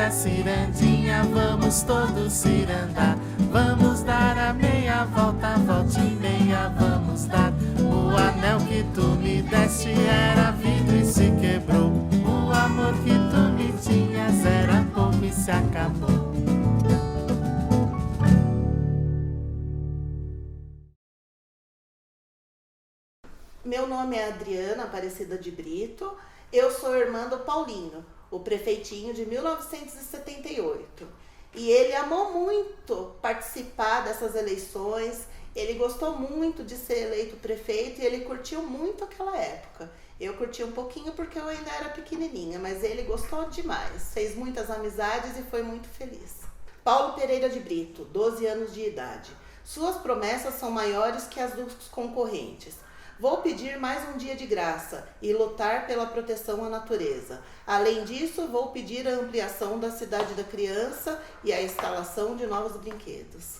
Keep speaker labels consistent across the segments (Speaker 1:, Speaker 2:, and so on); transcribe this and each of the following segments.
Speaker 1: pra cirandinha, vamos todos cirandar. Vamos dar a meia volta, volta e meia vamos dar. O anel que tu me deste era vidro e se quebrou. O amor que tu me tinhas era pouco e se acabou.
Speaker 2: Meu nome é Adriana Aparecida de Brito, eu sou irmã do Paulinho, o prefeitinho de 1978. E ele amou muito participar dessas eleições, ele gostou muito de ser eleito prefeito e ele curtiu muito aquela época. Eu curti um pouquinho porque eu ainda era pequenininha, mas ele gostou demais, fez muitas amizades e foi muito feliz. Paulo Pereira de Brito, 12 anos de idade. Suas promessas são maiores que as dos concorrentes. Vou pedir mais um dia de graça e lutar pela proteção à natureza. Além disso, vou pedir a ampliação da cidade da criança e a instalação de novos brinquedos.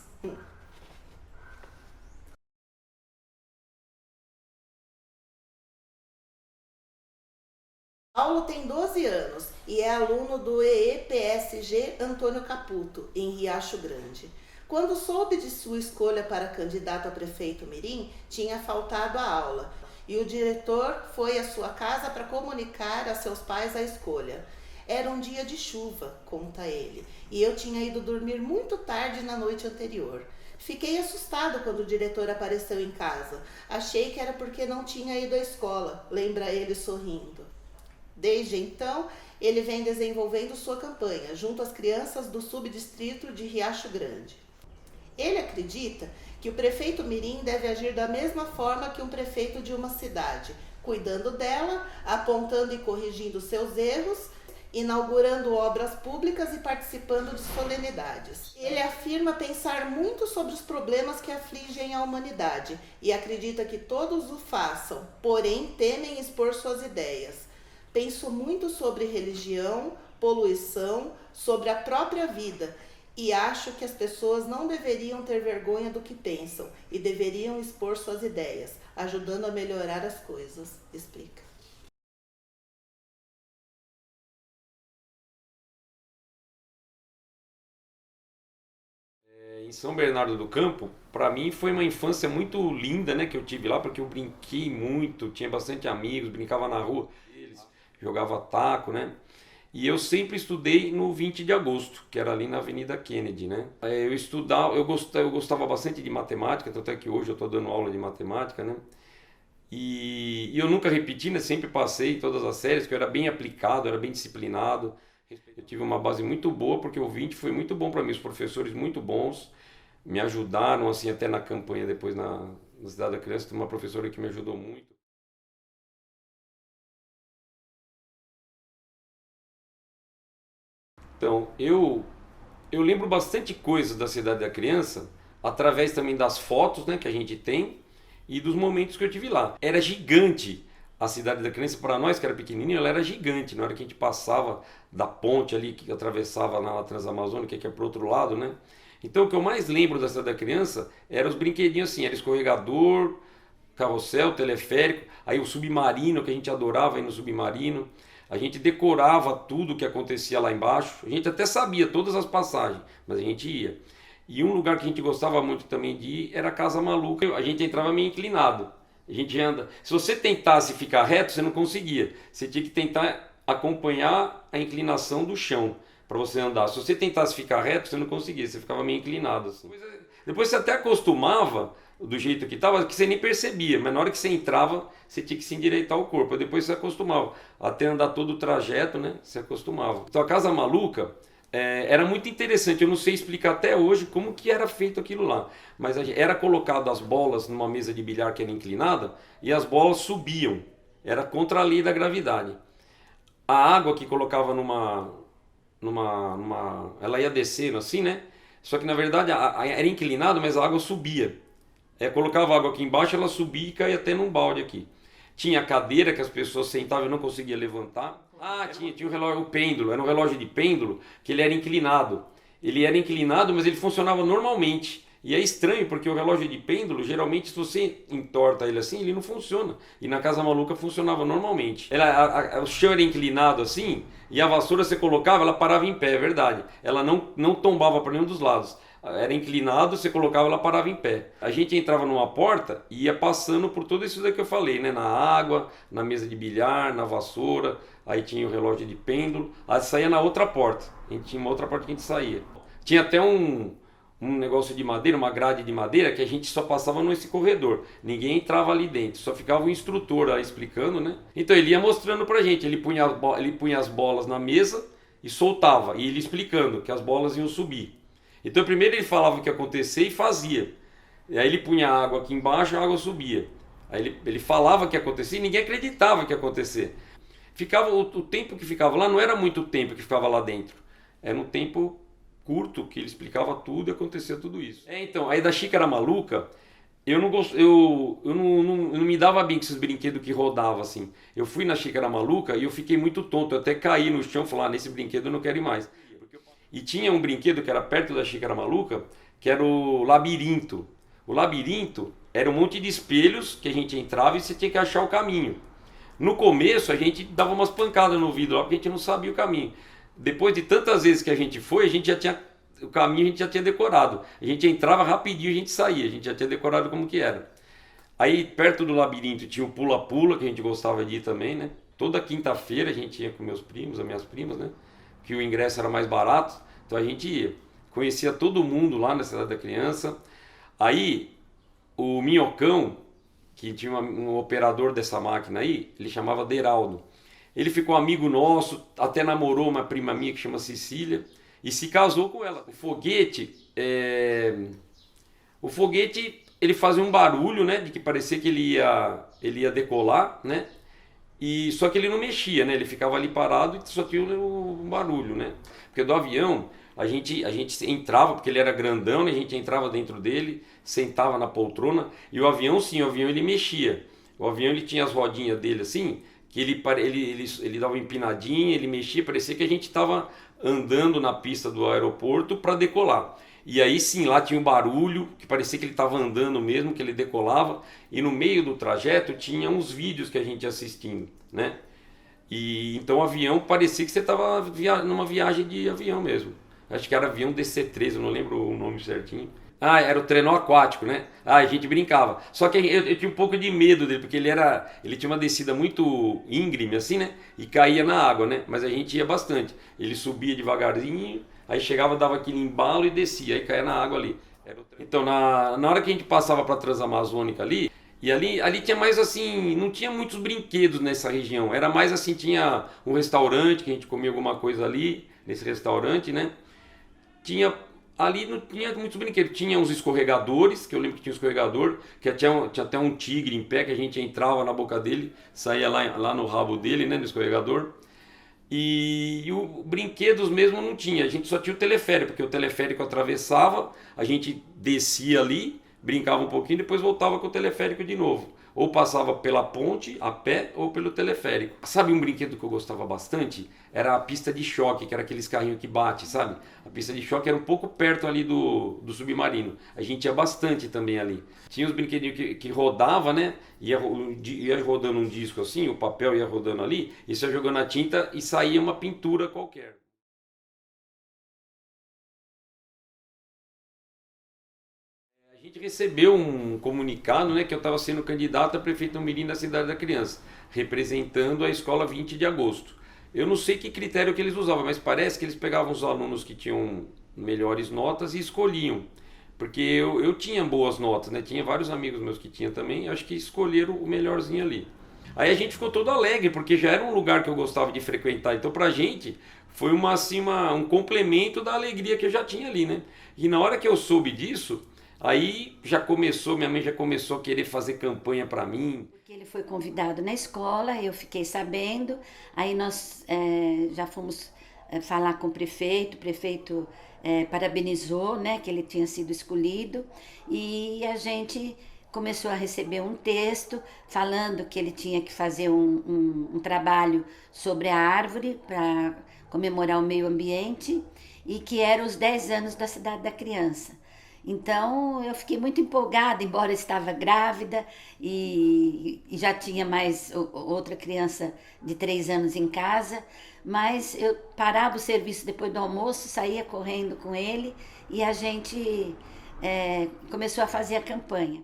Speaker 2: Paulo tem 12 anos e é aluno do EEPSG Antônio Caputo, em Riacho Grande. Quando soube de sua escolha para candidato a prefeito mirim, tinha faltado a aula e o diretor foi à sua casa para comunicar a seus pais a escolha. Era um dia de chuva, conta ele, e eu tinha ido dormir muito tarde na noite anterior. Fiquei assustado quando o diretor apareceu em casa. Achei que era porque não tinha ido à escola, lembra ele sorrindo. Desde então, ele vem desenvolvendo sua campanha junto às crianças do subdistrito de Riacho Grande. Ele acredita que o prefeito mirim deve agir da mesma forma que um prefeito de uma cidade, cuidando dela, apontando e corrigindo seus erros, inaugurando obras públicas e participando de solenidades. Ele afirma pensar muito sobre os problemas que afligem a humanidade e acredita que todos o façam, porém temem expor suas ideias. Penso muito sobre religião, poluição, sobre a própria vida e acho que as pessoas não deveriam ter vergonha do que pensam e deveriam expor suas ideias, ajudando a melhorar as coisas, explica.
Speaker 3: Em São Bernardo do Campo, para mim foi uma infância muito linda, né, que eu tive lá, porque eu brinquei muito, tinha bastante amigos, brincava na rua, eles jogava taco, né? E eu sempre estudei no 20 de agosto, que era ali na Avenida Kennedy, né? Eu estudava, eu gostava bastante de matemática, tanto é que hoje eu estou dando aula de matemática, né? E eu nunca repeti, né? Sempre passei em todas as séries, que eu era bem aplicado, era bem disciplinado. Eu tive uma base muito boa, porque o 20 foi muito bom para mim, os professores muito bons, me ajudaram, assim, até na campanha depois na Cidade da Criança, tem uma professora que me ajudou muito. Então, eu lembro bastante coisas da Cidade da Criança, através também das fotos, né, que a gente tem e dos momentos que eu tive lá. Era gigante a Cidade da Criança, para nós que era pequenininho, ela era gigante. Na hora que a gente passava da ponte ali, que atravessava na Transamazônica, que é pro outro lado, né? Então o que eu mais lembro da Cidade da Criança era os brinquedinhos assim, era escorregador, carrossel, teleférico, aí o submarino, que a gente adorava ir no submarino. A gente decorava tudo que acontecia lá embaixo. A gente até sabia todas as passagens, mas a gente ia. E um lugar que a gente gostava muito também de ir era a Casa Maluca. A gente entrava meio inclinado. A gente anda. Se você tentasse ficar reto, você não conseguia. Você tinha que tentar acompanhar a inclinação do chão para você andar. Se você tentasse ficar reto, você não conseguia. Você ficava meio inclinado assim. Depois você até acostumava do jeito que estava, que você nem percebia, mas na hora que você entrava, você tinha que se endireitar o corpo. Depois você acostumava, até andar todo o trajeto, né? Você acostumava. Então a Casa Maluca era muito interessante. Eu não sei explicar até hoje como que era feito aquilo lá, mas era colocado as bolas numa mesa de bilhar que era inclinada e as bolas subiam. Era contra a lei da gravidade. A água que colocava ela ia descendo assim, né? Só que na verdade era inclinado, mas a água subia. Colocava água aqui embaixo, ela subia e caía até num balde aqui. Tinha a cadeira que as pessoas sentavam e não conseguiam levantar. Tinha o relógio, o pêndulo, era um relógio de pêndulo que ele era inclinado. Ele era inclinado, mas ele funcionava normalmente. E é estranho, porque o relógio de pêndulo, geralmente, se você entorta ele assim, ele não funciona. E na Casa Maluca funcionava normalmente. O chão era inclinado assim, e a vassoura você colocava, ela parava em pé, é verdade. Ela não tombava para nenhum dos lados. Era inclinado, você colocava, ela parava em pé. A gente entrava numa porta e ia passando por tudo isso que eu falei, né? Na água, na mesa de bilhar, na vassoura, aí tinha o relógio de pêndulo. Aí saía na outra porta. A gente tinha uma outra porta que a gente saía. Tinha até um negócio de madeira, uma grade de madeira, que a gente só passava nesse corredor. Ninguém entrava ali dentro, só ficava o instrutor lá explicando, né? Então ele ia mostrando pra gente, ele punha as bolas na mesa e soltava, e ele explicando que as bolas iam subir. Então primeiro ele falava o que ia acontecer e fazia. E aí ele punha a água aqui embaixo, a água subia. Aí ele falava o que ia acontecer e ninguém acreditava que ia acontecer. O tempo que ficava lá não era muito tempo que ficava lá dentro. Era um tempo curto, que ele explicava tudo e acontecia tudo isso. Então, aí da Xícara Maluca, eu não me dava bem com esses brinquedos que rodavam assim. Eu fui na Xícara Maluca e eu fiquei muito tonto, eu até caí no chão e falei, nesse brinquedo eu não quero ir mais. E tinha um brinquedo que era perto da Xícara Maluca, que era o Labirinto. O Labirinto era um monte de espelhos que a gente entrava e você tinha que achar o caminho. No começo a gente dava umas pancadas no vidro lá porque a gente não sabia o caminho. Depois de tantas vezes que a gente foi, o caminho a gente já tinha decorado. A gente entrava rapidinho, a gente saía, a gente já tinha decorado como que era. Aí perto do labirinto tinha o pula-pula, que a gente gostava de ir também, né? Toda quinta-feira a gente ia com meus primos, as minhas primas, né? Que o ingresso era mais barato, então a gente ia. Conhecia todo mundo lá na Cidade da Criança. Aí o Minhocão, que tinha um operador dessa máquina aí, ele chamava Deraldo. Ele ficou amigo nosso, até namorou uma prima minha que chama Cecília e se casou com ela. O foguete ele fazia um barulho, né, de que parecia que ele ia decolar, né? E só que ele não mexia, né? Ele ficava ali parado e só tinha um barulho, né? Porque do avião a gente entrava, porque ele era grandão, né? A gente entrava dentro dele, sentava na poltrona e o avião sim, o avião ele mexia. O avião ele tinha as rodinhas dele assim, que ele dava uma empinadinha, ele mexia, parecia que a gente estava andando na pista do aeroporto para decolar. E aí sim, lá tinha um barulho, que parecia que ele estava andando mesmo, que ele decolava, e no meio do trajeto tinha uns vídeos que a gente ia assistindo, né? E então o avião parecia que você estava numa viagem de avião mesmo. Acho que era avião DC-13, eu não lembro o nome certinho. Ah, era o trenó aquático, né? Ah, a gente brincava. Só que eu tinha um pouco de medo dele, porque ele tinha uma descida muito íngreme, assim, né? E caía na água, né? Mas a gente ia bastante. Ele subia devagarzinho, aí chegava, dava aquele embalo e descia, aí caía na água ali. Então, na hora que a gente passava para a Transamazônica ali, e ali tinha mais assim, não tinha muitos brinquedos nessa região. Era mais assim, tinha um restaurante, que a gente comia alguma coisa ali, nesse restaurante, né? Ali não tinha muitos brinquedos, tinha uns escorregadores, que eu lembro que tinha um escorregador, que tinha até um tigre em pé, que a gente entrava na boca dele, saía lá no rabo dele, né, no escorregador. E brinquedos mesmo não tinha, a gente só tinha o teleférico, porque o teleférico atravessava, a gente descia ali, brincava um pouquinho, depois voltava com o teleférico de novo. Ou passava pela ponte, a pé, ou pelo teleférico. Sabe um brinquedo que eu gostava bastante? Era a pista de choque, que era aqueles carrinhos que bate, sabe? A pista de choque era um pouco perto ali do submarino. A gente ia bastante também ali. Tinha os brinquedinhos que rodava, né? Ia rodando um disco assim, o papel ia rodando ali, e você ia jogando a tinta e saía uma pintura qualquer. A gente recebeu um comunicado, né, que eu estava sendo candidato a prefeito mirim da Cidade da Criança, representando a escola 20 de agosto. Eu não sei que critério que eles usavam, mas parece que eles pegavam os alunos que tinham melhores notas e escolhiam. Porque eu tinha boas notas, né? Tinha vários amigos meus que tinham também, acho que escolheram o melhorzinho ali. Aí a gente ficou todo alegre, porque já era um lugar que eu gostava de frequentar. Então pra gente foi um complemento da alegria que eu já tinha ali, né? E na hora que eu soube disso, aí minha mãe já começou a querer fazer campanha para mim.
Speaker 4: Porque ele foi convidado na escola, eu fiquei sabendo, aí nós já fomos falar com o prefeito parabenizou, né, que ele tinha sido escolhido, e a gente começou a receber um texto falando que ele tinha que fazer um trabalho sobre a árvore para comemorar o meio ambiente, e que eram os 10 anos da Cidade da Criança. Então eu fiquei muito empolgada, embora eu estava grávida e já tinha mais outra criança de 3 anos em casa, mas eu parava o serviço depois do almoço, saía correndo com ele e a gente começou a fazer a campanha.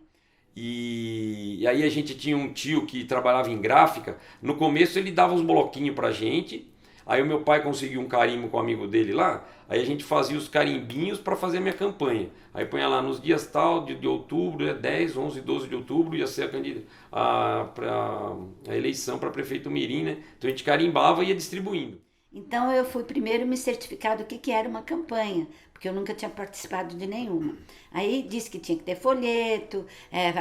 Speaker 3: E aí a gente tinha um tio que trabalhava em gráfica. No começo ele dava uns bloquinhos pra gente. Aí o meu pai conseguiu um carimbo com um amigo dele lá. Aí a gente fazia os carimbinhos para fazer a minha campanha. Aí punha lá nos dias tal de outubro, 10, 11, 12 de outubro, ia ser a eleição para prefeito mirim, né? Então a gente carimbava e ia distribuindo.
Speaker 4: Então eu fui primeiro me certificar do que era uma campanha, porque eu nunca tinha participado de nenhuma. Aí disse que tinha que ter folheto,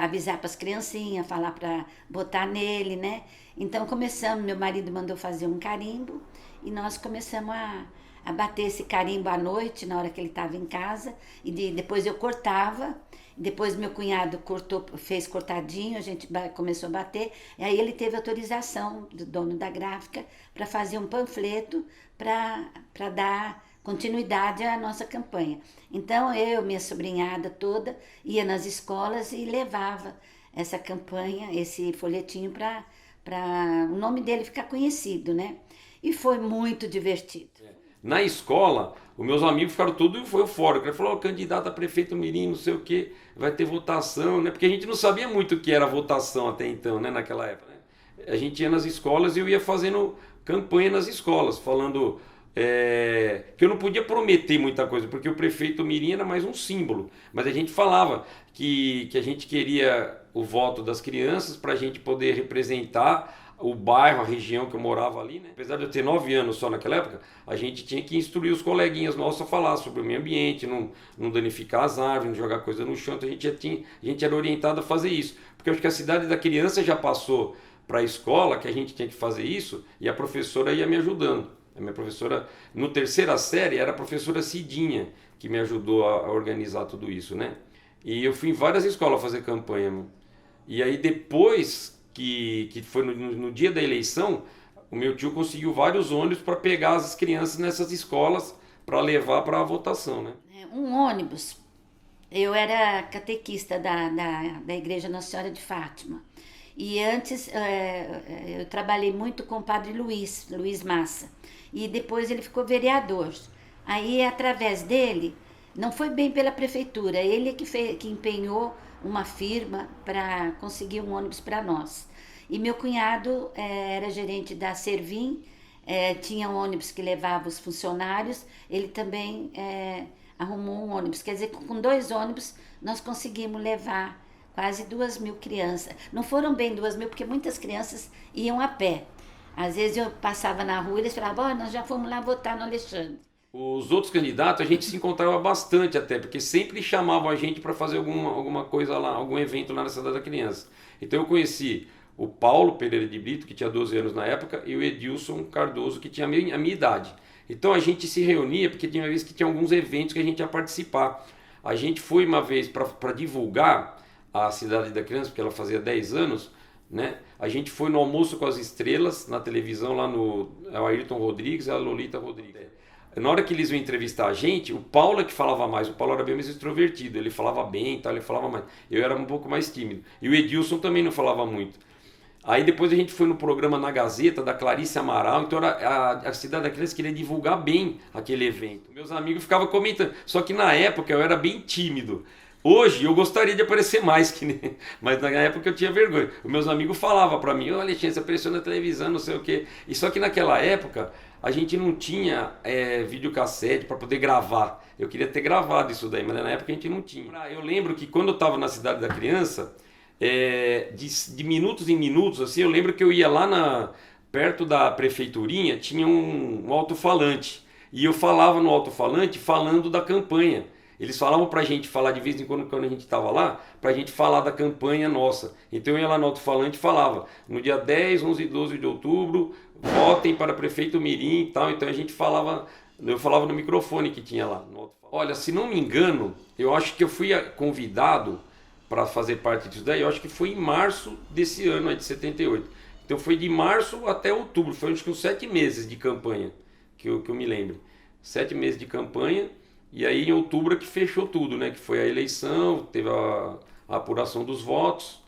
Speaker 4: avisar para as criancinhas, falar para botar nele, né? Então começamos, meu marido mandou fazer um carimbo e nós começamos a bater esse carimbo à noite, na hora que ele estava em casa, e depois eu cortava. Depois meu cunhado fez cortadinho, a gente começou a bater, e aí ele teve autorização do dono da gráfica para fazer um panfleto para dar continuidade à nossa campanha. Então eu, minha sobrinhada toda, ia nas escolas e levava essa campanha, esse folhetinho para o nome dele ficar conhecido, né? E foi muito divertido.
Speaker 3: Na escola, os meus amigos ficaram todos eufóricos. Ele falou, candidato a prefeito mirim, não sei o que, vai ter votação, né? Porque a gente não sabia muito o que era votação até então, né? Naquela época, né? A gente ia nas escolas e eu ia fazendo campanha nas escolas, falando que eu não podia prometer muita coisa, porque o prefeito mirim era mais um símbolo. Mas a gente falava que a gente queria o voto das crianças para a gente poder representar o bairro, a região que eu morava ali, né? Apesar de eu ter 9 anos só naquela época, a gente tinha que instruir os coleguinhas nossos a falar sobre o meio ambiente, não danificar as árvores, não jogar coisa no chão. Então a gente era orientado a fazer isso. Porque eu acho que a cidade da criança já passou para a escola, que a gente tinha que fazer isso, e a professora ia me ajudando. A minha professora, no terceira série, era a professora Cidinha, que me ajudou a organizar tudo isso, né? E eu fui em várias escolas fazer campanha, mano. E aí depois que foi no dia da eleição, o meu tio conseguiu vários ônibus para pegar as crianças nessas escolas para levar para a votação, né?
Speaker 4: Um ônibus. Eu era catequista da Igreja Nossa Senhora de Fátima. E antes eu trabalhei muito com o padre Luiz Massa. E depois ele ficou vereador. Aí, através dele, não foi bem pela prefeitura, ele que empenhou uma firma para conseguir um ônibus para nós. E meu cunhado era gerente da Servim, tinha um ônibus que levava os funcionários, ele também arrumou um ônibus. Quer dizer, com 2 ônibus nós conseguimos levar quase 2.000 crianças. Não foram bem 2.000, porque muitas crianças iam a pé. Às vezes eu passava na rua e eles falavam, nós já fomos lá votar no Alexandre.
Speaker 3: Os outros candidatos a gente se encontrava bastante até, porque sempre chamavam a gente para fazer alguma coisa lá, algum evento lá na Cidade da Criança. Então eu conheci o Paulo Pereira de Brito, que tinha 12 anos na época, e o Edilson Cardoso, que tinha a minha idade. Então a gente se reunia, porque tinha uma vez que tinha alguns eventos que a gente ia participar. A gente foi uma vez para divulgar a Cidade da Criança, porque ela fazia 10 anos, né? A gente foi no Almoço com as Estrelas, na televisão, lá no Ayrton Rodrigues e a Lolita Rodrigues. Na hora que eles iam entrevistar a gente, o Paulo é que falava mais, o Paulo era bem mais extrovertido, ele falava bem, tá, ele falava mais. Eu era um pouco mais tímido. E o Edilson também não falava muito. Aí depois a gente foi no programa Na Gazeta, da Clarice Amaral, então a Cidade da Criança queria divulgar bem aquele evento. Meus amigos ficavam comentando, só que na época eu era bem tímido. Hoje eu gostaria de aparecer mais, mas na época eu tinha vergonha. Os meus amigos falavam para mim, Alexandre, você apareceu na televisão, não sei o quê. E só que naquela época a gente não tinha videocassete para poder gravar. Eu queria ter gravado isso daí, mas na época a gente não tinha. Eu lembro que quando eu estava na Cidade da Criança, de minutos em minutos, assim, eu lembro que eu ia lá perto da prefeiturinha, tinha um alto-falante. E eu falava no alto-falante falando da campanha. Eles falavam pra gente falar de vez em quando a gente estava lá, pra gente falar da campanha nossa. Então eu ia lá no alto-falante e falava, no dia 10, 11 e 12 de outubro, votem para prefeito mirim e tal. Então a gente falava, eu falava no microfone que tinha lá. Olha, se não me engano, eu acho que eu fui convidado para fazer parte disso daí, eu acho que foi em março desse ano, de 78. Então foi de março até outubro, foi acho que uns 7 meses de campanha, que eu me lembro. 7 meses de campanha. E aí em outubro é que fechou tudo, né? Que foi a eleição, teve a apuração dos votos,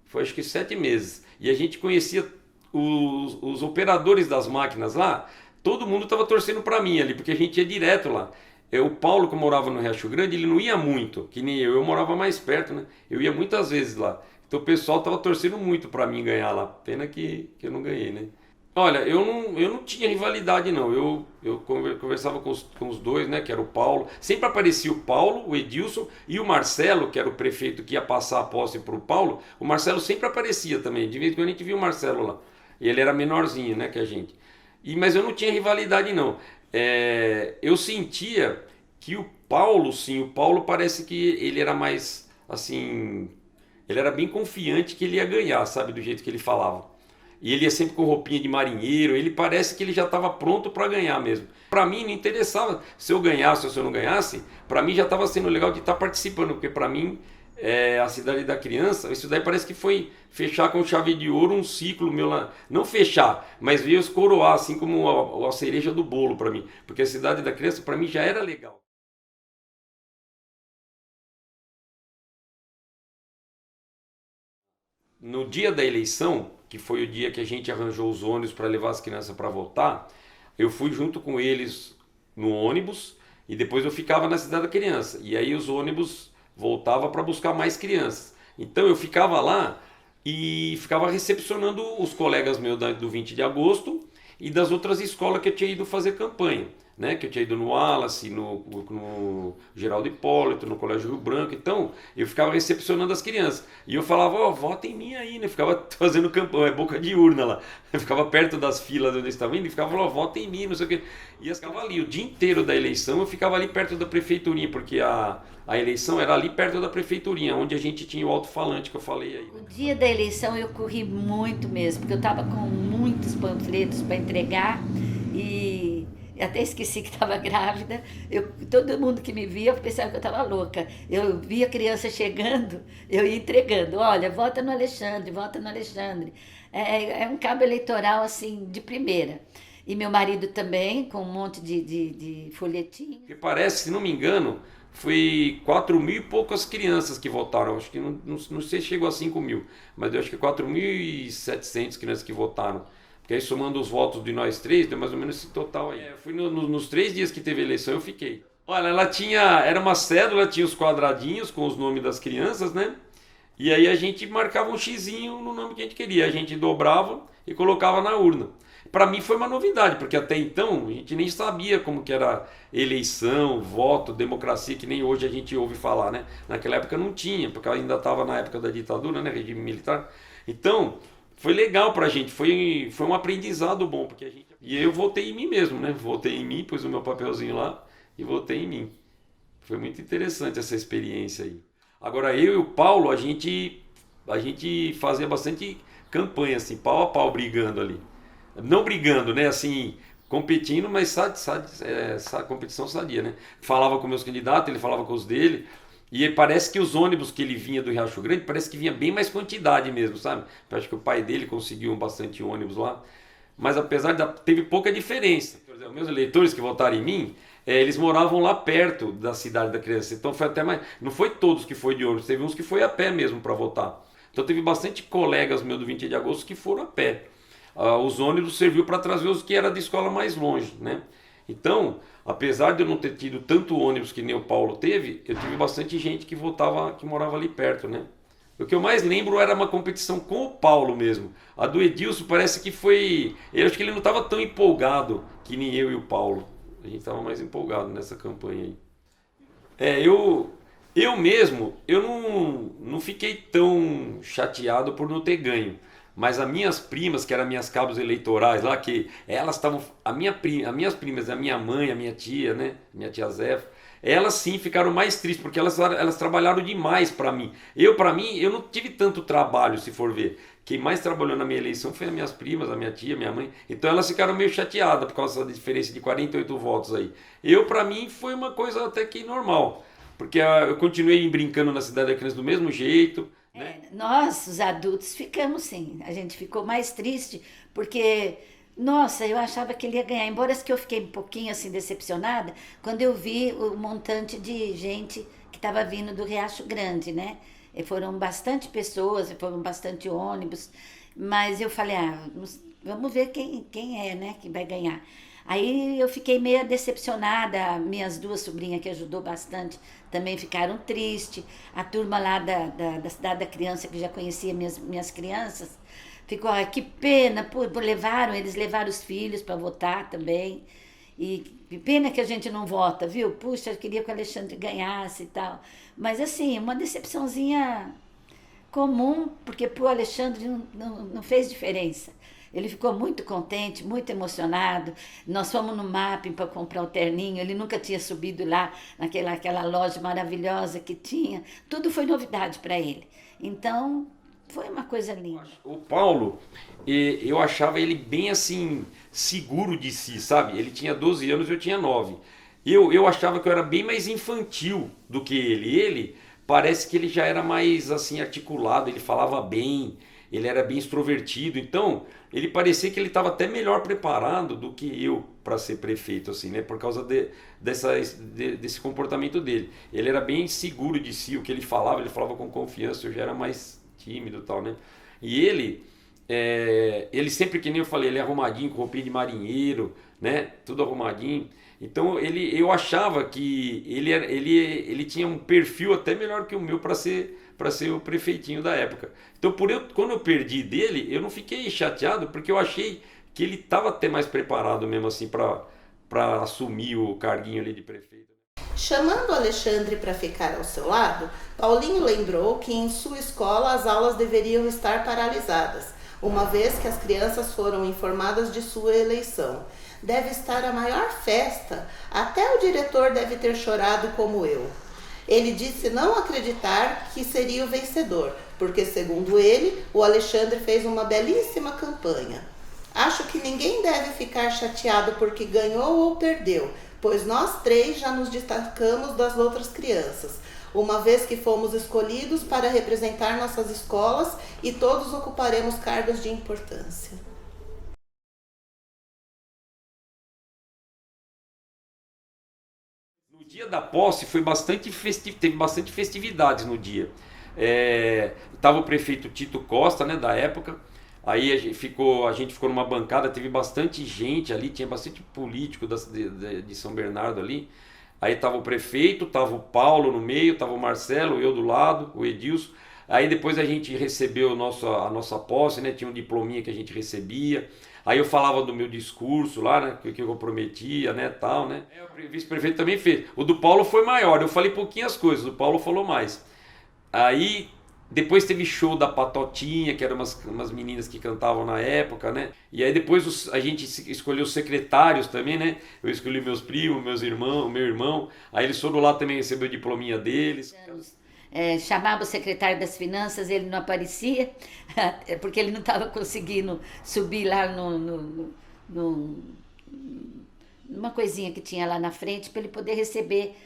Speaker 3: foi acho que 7 meses. E a gente conhecia os operadores das máquinas lá, todo mundo estava torcendo para mim ali, porque a gente ia direto lá. O Paulo, que morava no Riacho Grande, ele não ia muito, que nem eu morava mais perto, né? Eu ia muitas vezes lá. Então o pessoal estava torcendo muito para mim ganhar lá. Pena que eu não ganhei, né? Olha, eu não tinha rivalidade não, eu conversava com os dois, né, que era o Paulo, sempre aparecia o Paulo, o Edilson e o Marcelo, que era o prefeito que ia passar a posse para o Paulo, o Marcelo sempre aparecia também, de vez em quando a gente via o Marcelo lá, e ele era menorzinho, né, que a gente, mas eu não tinha rivalidade não, eu sentia que o Paulo, sim, o Paulo parece que ele era mais, assim, ele era bem confiante que ele ia ganhar, sabe, do jeito que ele falava. E ele ia sempre com roupinha de marinheiro, ele parece que ele já estava pronto para ganhar mesmo. Para mim não interessava se eu ganhasse ou se eu não ganhasse, para mim já estava sendo legal de estar participando, porque para mim a Cidade da Criança, isso daí parece que foi fechar com chave de ouro um ciclo meu lá, não fechar, mas veio coroar assim como a cereja do bolo para mim, porque a Cidade da Criança para mim já era legal. No dia da eleição, que foi o dia que a gente arranjou os ônibus para levar as crianças para votar, eu fui junto com eles no ônibus e depois eu ficava na Cidade da Criança. E aí os ônibus voltavam para buscar mais crianças. Então eu ficava lá e ficava recepcionando os colegas meus do 20 de agosto e das outras escolas que eu tinha ido fazer campanha. Né, que eu tinha ido no Wallace, no Geraldo Hipólito, no Colégio Rio Branco, então eu ficava recepcionando as crianças, e eu falava, ó, vota em mim aí, né, eu ficava fazendo campanha, boca de urna lá, eu ficava perto das filas onde eles estavam indo, e ficava falando, ó, vota em mim, não sei o que, e eu ficava ali, o dia inteiro da eleição eu ficava ali perto da prefeiturinha, porque a eleição era ali perto da prefeiturinha, onde a gente tinha o alto-falante que eu falei aí.
Speaker 4: O dia da eleição eu corri muito mesmo, porque eu estava com muitos panfletos para entregar, e até esqueci que estava grávida. Todo mundo que me via pensava que eu estava louca. Eu via criança chegando, eu ia entregando. Olha, vota no Alexandre, vota no Alexandre. É um cabo eleitoral assim de primeira. E meu marido também, com um monte de folhetim.
Speaker 3: Porque parece, se não me engano, foi 4.000 e poucas crianças que votaram. Acho que não sei se chegou a 5.000, mas eu acho que 4.700 crianças que votaram. Porque aí somando os votos de nós três, deu mais ou menos esse total aí. Fui nos 3 dias que teve eleição, eu fiquei. Olha, era uma cédula, tinha os quadradinhos com os nomes das crianças, né? E aí a gente marcava um xizinho no nome que a gente queria. A gente dobrava e colocava na urna. Para mim foi uma novidade, porque até então a gente nem sabia como que era eleição, voto, democracia, que nem hoje a gente ouve falar, né? Naquela época não tinha, porque ainda estava na época da ditadura, né? Regime militar. Então foi legal pra gente, foi um aprendizado bom, porque e eu votei em mim mesmo, né? Votei em mim, pus o meu papelzinho lá e votei em mim. Foi muito interessante essa experiência aí. Agora eu e o Paulo, a gente fazia bastante campanha, assim, pau a pau, brigando ali. Não brigando, né? Assim, competindo, mas competição sadia, né? Falava com meus candidatos, ele falava com os dele. E parece que os ônibus que ele vinha do Riacho Grande, parece que vinha bem mais quantidade mesmo, sabe? Eu acho que o pai dele conseguiu bastante ônibus lá. Mas apesar teve pouca diferença. Por exemplo, meus eleitores que votaram em mim, eles moravam lá perto da Cidade da Criança. Então foi até mais. Não foi todos que foi de ônibus, teve uns que foi a pé mesmo para votar. Então teve bastante colegas meus do 20 de agosto que foram a pé. Os ônibus serviu para trazer os que eram da escola mais longe, né? Então, apesar de eu não ter tido tanto ônibus que nem o Paulo teve, eu tive bastante gente que votava, que morava ali perto, né? O que eu mais lembro era uma competição com o Paulo mesmo. A do Edilson parece que foi... Eu acho que ele não estava tão empolgado que nem eu e o Paulo. A gente estava mais empolgado nessa campanha aí. Eu mesmo, eu não fiquei tão chateado por não ter ganho. Mas as minhas primas, que eram minhas cabos eleitorais lá, que elas estavam... As minhas primas, a minha mãe, a minha tia, né? Minha tia Zefa, elas sim ficaram mais tristes, porque elas trabalharam demais para mim. Eu não tive tanto trabalho, se for ver. Quem mais trabalhou na minha eleição foi as minhas primas, a minha tia, minha mãe. Então elas ficaram meio chateadas por causa da diferença de 48 votos aí. Para mim, foi uma coisa até que normal. Porque eu continuei brincando na Cidade da Criança do mesmo jeito. Né?
Speaker 4: Nós, os adultos, ficamos sim. A gente ficou mais triste porque Nossa, eu achava que ele ia ganhar, embora que eu fiquei um pouquinho assim decepcionada quando eu vi o montante de gente que estava vindo do Riacho Grande, né? E foram bastante pessoas, e foram bastante ônibus, mas eu falei, vamos ver quem é, né, que vai ganhar. Aí eu fiquei meio decepcionada, minhas duas sobrinhas que ajudou bastante também ficaram tristes, a turma lá da Cidade da Criança, que já conhecia minhas crianças, ficou, que pena, pô, eles levaram os filhos para votar também. E que pena que a gente não vota, viu? Puxa, eu queria que o Alexandre ganhasse e tal. Mas assim, uma decepçãozinha comum, porque pro Alexandre não fez diferença. Ele ficou muito contente, muito emocionado. Nós fomos no Mapping para comprar o terninho. Ele nunca tinha subido lá naquela loja maravilhosa que tinha. Tudo foi novidade para ele. Então, foi uma coisa linda.
Speaker 3: O Paulo, eu achava ele bem assim, seguro de si, sabe? Ele tinha 12 anos e eu tinha 9. Eu achava que eu era bem mais infantil do que ele. Ele parece que ele já era mais assim articulado, ele falava bem, ele era bem extrovertido. Então, ele parecia que ele estava até melhor preparado do que eu para ser prefeito, assim, né? Por causa desse comportamento dele. Ele era bem seguro de si, o que ele falava com confiança, eu já era mais tímido e tal, né? E ele sempre, que nem eu falei, ele é arrumadinho, com roupinha de marinheiro, né? Tudo arrumadinho. Então eu achava que ele tinha um perfil até melhor que o meu para ser o prefeitinho da época. Então quando eu perdi dele, eu não fiquei chateado, porque eu achei que ele estava até mais preparado mesmo assim para assumir o carguinho ali de prefeito.
Speaker 2: Chamando Alexandre para ficar ao seu lado, Paulinho lembrou que em sua escola as aulas deveriam estar paralisadas, uma vez que as crianças foram informadas de sua eleição. Deve estar a maior festa, até o diretor deve ter chorado como eu. Ele disse não acreditar que seria o vencedor, porque, segundo ele, o Alexandre fez uma belíssima campanha. Acho que ninguém deve ficar chateado porque ganhou ou perdeu, pois nós três já nos destacamos das outras crianças, uma vez que fomos escolhidos para representar nossas escolas e todos ocuparemos cargos de importância.
Speaker 3: No dia da posse teve bastante festividades no dia. Tava o prefeito Tito Costa, né, da época. Aí a gente ficou numa bancada, teve bastante gente ali, tinha bastante político de São Bernardo ali. Aí tava o prefeito, tava o Paulo no meio, tava o Marcelo, eu do lado, o Edilson. Aí depois a gente recebeu a nossa posse, né? Tinha um diplominha que a gente recebia. Aí eu falava do meu discurso lá, né? Que eu prometia, né? Tal, né? O vice-prefeito também fez. O do Paulo foi maior, eu falei pouquinhas coisas, o Paulo falou mais. Aí depois teve show da Patotinha, que eram umas meninas que cantavam na época, né? E aí depois a gente escolheu os secretários também, né? Eu escolhi meus primos, meu irmão. Aí eles foram lá também receber o diplominha deles.
Speaker 4: Chamava o secretário das Finanças, ele não aparecia, porque ele não estava conseguindo subir lá numa coisinha que tinha lá na frente, para ele poder receber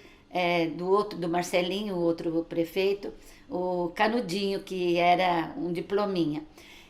Speaker 4: do Marcelinho, o outro prefeito, o Canudinho, que era um diplominha.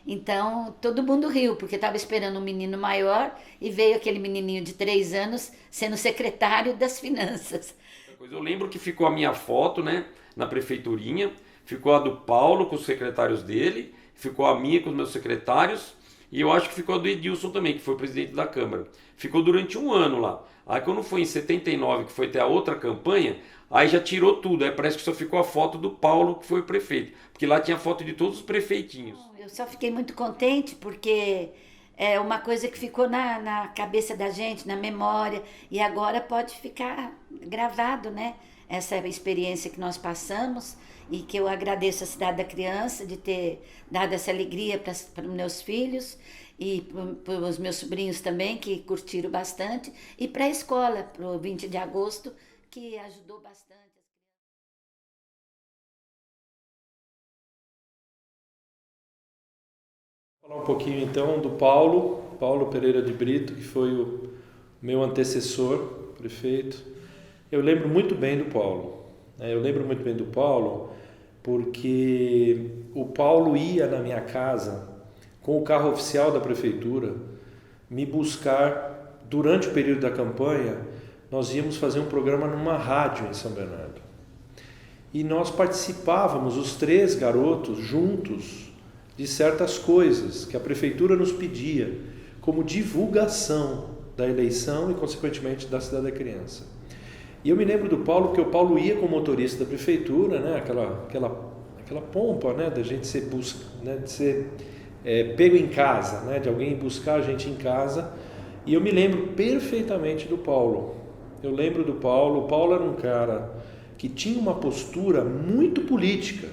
Speaker 4: Então, todo mundo riu, porque estava esperando um menino maior e veio aquele menininho de 3 anos sendo secretário das Finanças.
Speaker 3: Eu lembro que ficou a minha foto, né, na prefeiturinha, ficou a do Paulo com os secretários dele, ficou a minha com os meus secretários, e eu acho que ficou a do Edilson também, que foi presidente da Câmara. Ficou durante 1 ano lá. Aí quando foi em 79, que foi até a outra campanha, aí já tirou tudo. Aí parece que só ficou a foto do Paulo, que foi o prefeito. Porque lá tinha foto de todos os prefeitinhos.
Speaker 4: Eu só fiquei muito contente porque é uma coisa que ficou na cabeça da gente, na memória. E agora pode ficar gravado, né? Essa experiência que nós passamos e que eu agradeço à Cidade da Criança de ter dado essa alegria para os meus filhos e para os meus sobrinhos também, que curtiram bastante, e para a escola, para o 20 de agosto, que ajudou bastante.
Speaker 5: Vou falar um pouquinho então do Paulo Pereira de Brito, que foi o meu antecessor, prefeito. Eu lembro muito bem do Paulo. Eu lembro muito bem do Paulo porque o Paulo ia na minha casa com o carro oficial da prefeitura me buscar durante o período da campanha. Nós íamos fazer um programa numa rádio em São Bernardo. E nós participávamos, os 3 garotos, juntos, de certas coisas que a prefeitura nos pedia, como divulgação da eleição e, consequentemente, da Cidade da Criança. E eu me lembro do Paulo, porque o Paulo ia com o motorista da prefeitura, né, aquela pompa, né, da gente ser, né, de ser pego em casa, né, de alguém buscar a gente em casa. E eu me lembro perfeitamente do Paulo. Eu lembro do Paulo. O Paulo era um cara que tinha uma postura muito política.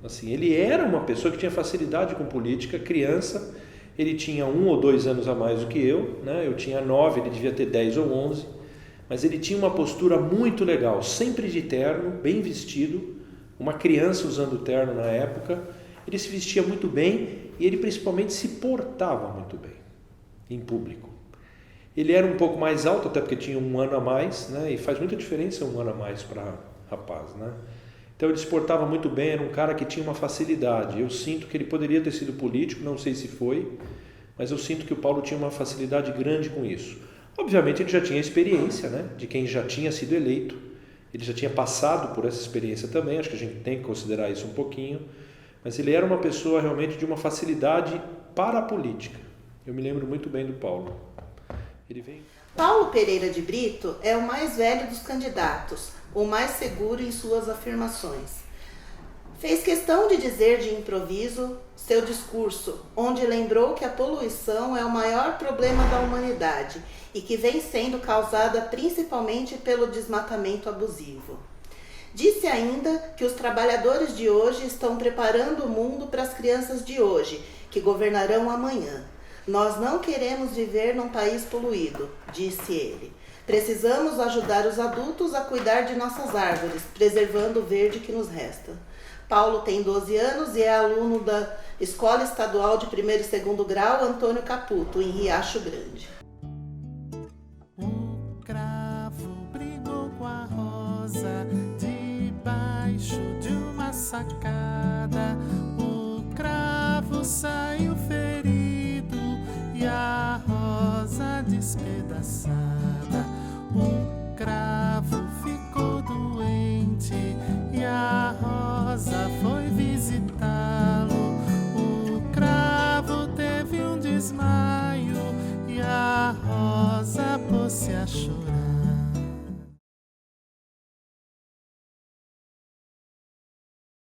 Speaker 5: Assim, ele era uma pessoa que tinha facilidade com política, criança. Ele tinha 1 ou 2 anos a mais do que eu, né? Eu tinha 9, ele devia ter 10 ou 11. Mas ele tinha uma postura muito legal, sempre de terno, bem vestido. Uma criança usando terno na época. Ele se vestia muito bem e ele principalmente se portava muito bem em público. Ele era um pouco mais alto, até porque tinha 1 ano a mais, né? E faz muita diferença 1 ano a mais para rapaz, né? Então ele se portava muito bem, era um cara que tinha uma facilidade. Eu sinto que ele poderia ter sido político, não sei se foi, mas eu sinto que o Paulo tinha uma facilidade grande com isso. Obviamente ele já tinha experiência, né? De quem já tinha sido eleito. Ele já tinha passado por essa experiência também, acho que a gente tem que considerar isso um pouquinho. Mas ele era uma pessoa realmente de uma facilidade para a política. Eu me lembro muito bem do Paulo. Ele veio...
Speaker 2: Paulo Pereira de Brito é o mais velho dos candidatos, o mais seguro em suas afirmações. Fez questão de dizer de improviso seu discurso, onde lembrou que a poluição é o maior problema da humanidade e que vem sendo causada principalmente pelo desmatamento abusivo. Disse ainda que os trabalhadores de hoje estão preparando o mundo para as crianças de hoje, que governarão amanhã. Nós não queremos viver num país poluído, disse ele. Precisamos ajudar os adultos a cuidar de nossas árvores, preservando o verde que nos resta. Paulo tem 12 anos e é aluno da Escola Estadual de 1º e 2º grau Antônio Caputo, em Riacho Grande.
Speaker 1: O cravo brigou com a rosa debaixo de uma sacada. O cravo saiu ferido e a rosa despedaçada. O cravo ficou doente e a rosa foi visitá-lo. O cravo teve um desmaio e a rosa pôs-se a chorar.